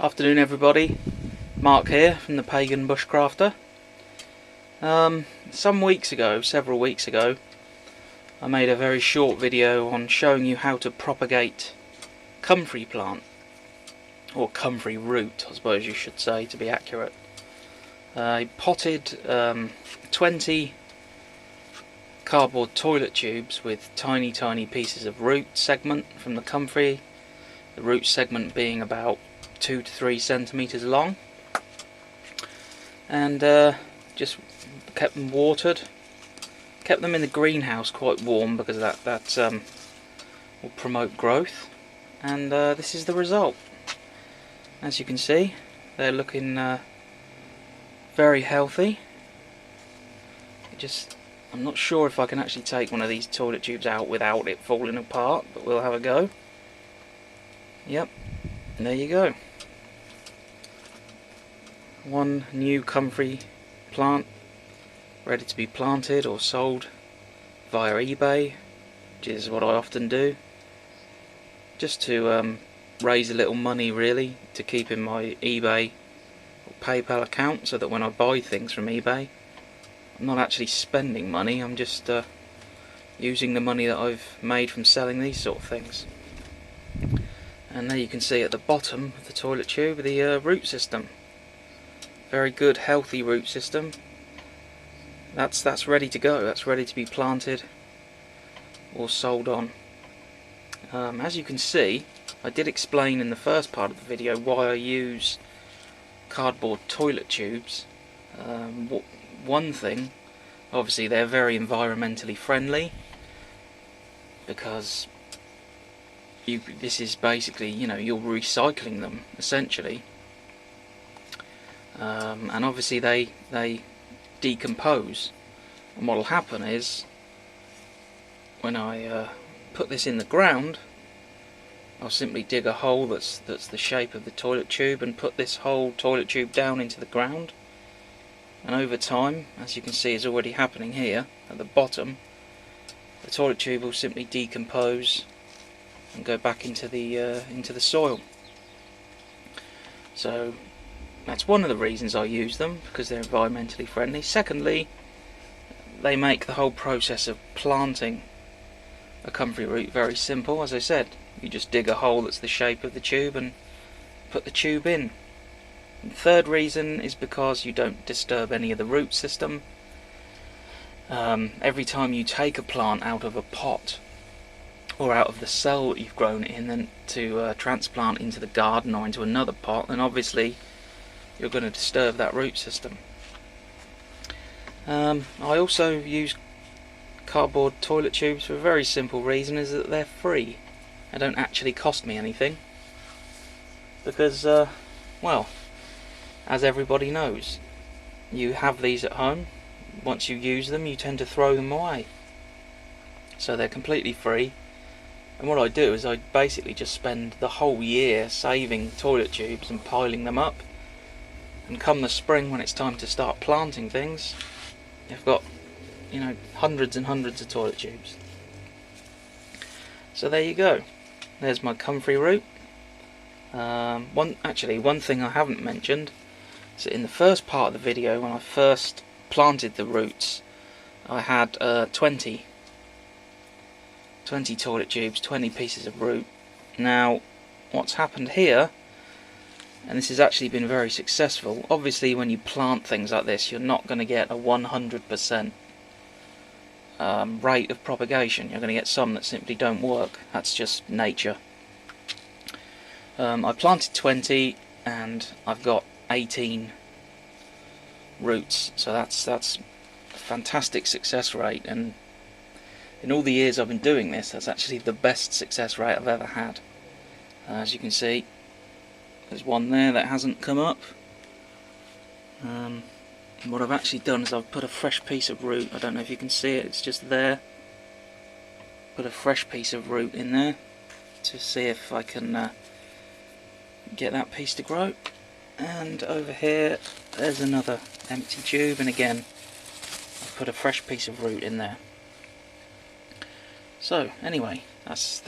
Afternoon everybody, Mark here from the Pagan Bushcrafter. Several weeks ago, I made a very short video on showing you how to propagate comfrey plant, or comfrey root I suppose you should say to be accurate. I potted 20 cardboard toilet tubes with tiny pieces of root segment from the comfrey, the root segment being about 2 to 3 centimeters long, and just kept them watered, kept them in the greenhouse quite warm because that will promote growth, and this is the result. As you can see, they're looking very healthy. I'm not sure if I can actually take one of these toilet tubes out without it falling apart, but we'll have a go. Yep, and there you go. One new comfrey plant ready to be planted or sold via eBay, which is what I often do, just to raise a little money really to keep in my eBay or PayPal account, so that when I buy things from eBay I'm not actually spending money, I'm just using the money that I've made from selling these sort of things. And there you can see at the bottom of the toilet tube the root system. Very good, healthy root system. That's ready to go. That's ready to be planted or sold on. As you can see, I did explain in the first part of the video why I use cardboard toilet tubes. One thing, obviously they're very environmentally friendly, because this is basically, you're recycling them essentially. And obviously they decompose, and what will happen is when I put this in the ground, I'll simply dig a hole that's the shape of the toilet tube and put this whole toilet tube down into the ground, and over time, as you can see is already happening here at the bottom, the toilet tube will simply decompose and go back into the soil. So that's one of the reasons I use them, because they're environmentally friendly. Secondly, they make the whole process of planting a comfrey root very simple. As I said, you just dig a hole that's the shape of the tube and put the tube in. And the third reason is because you don't disturb any of the root system. Every time you take a plant out of a pot or out of the cell that you've grown it in, and to transplant into the garden or into another pot, then obviously you're going to disturb that root system. I also use cardboard toilet tubes for a very simple reason, is that they're free. They don't actually cost me anything, because well, as everybody knows, you have these at home. Once you use them you tend to throw them away, so they're completely free. And what I do is I basically just spend the whole year saving toilet tubes and piling them up, and come the spring when it's time to start planting things, I've got hundreds and hundreds of toilet tubes. So there you go, there's my comfrey root. One thing I haven't mentioned is that in the first part of the video, when I first planted the roots, I had 20 toilet tubes, 20 pieces of root. Now what's happened here, and this has actually been very successful, obviously when you plant things like this you're not going to get a 100% rate of propagation. You're going to get some that simply don't work. That's just nature. I planted 20 and I've got 18 roots, so that's a fantastic success rate, and in all the years I've been doing this, that's actually the best success rate I've ever had. As you can see, there's one there that hasn't come up. And what I've actually done is I've put a fresh piece of root, I don't know if you can see it, it's just there. Put a fresh piece of root in there to see if I can get that piece to grow. And over here there's another empty tube, and again I've put a fresh piece of root in there. So anyway, that's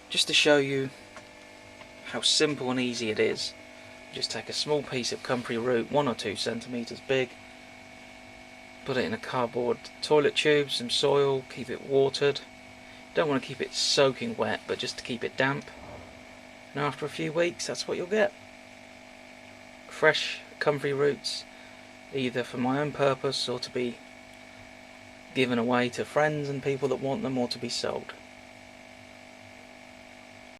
just to show you how simple and easy it is. Just take a small piece of comfrey root, 1 or 2 centimeters big, put it in a cardboard toilet tube, some soil, keep it watered. Don't want to keep it soaking wet, but just to keep it damp. And after a few weeks, that's what you'll get. Fresh comfrey roots, either for my own purpose or to be given away to friends and people that want them, or to be sold.